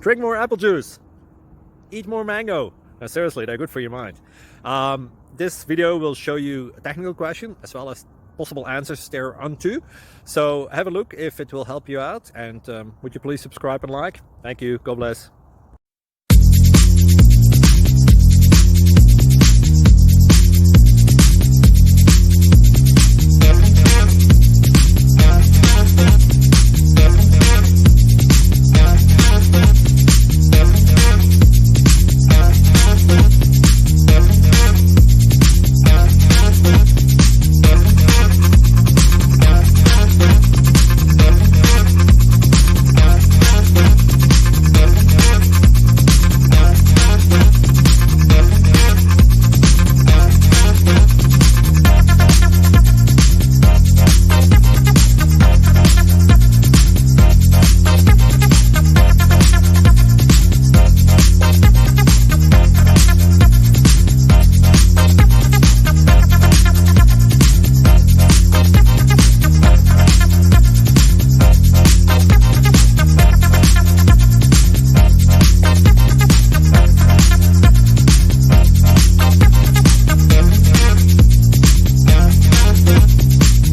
Drink more apple juice. Eat more mango. No, seriously, they're good for your mind. This video will show you a technical question as well as possible answers thereunto. So have a look if it will help you out, and would you please subscribe and like? Thank you. God bless.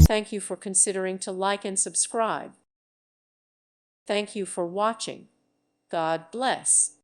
Thank you for considering to like and subscribe. Thank you for watching. God bless.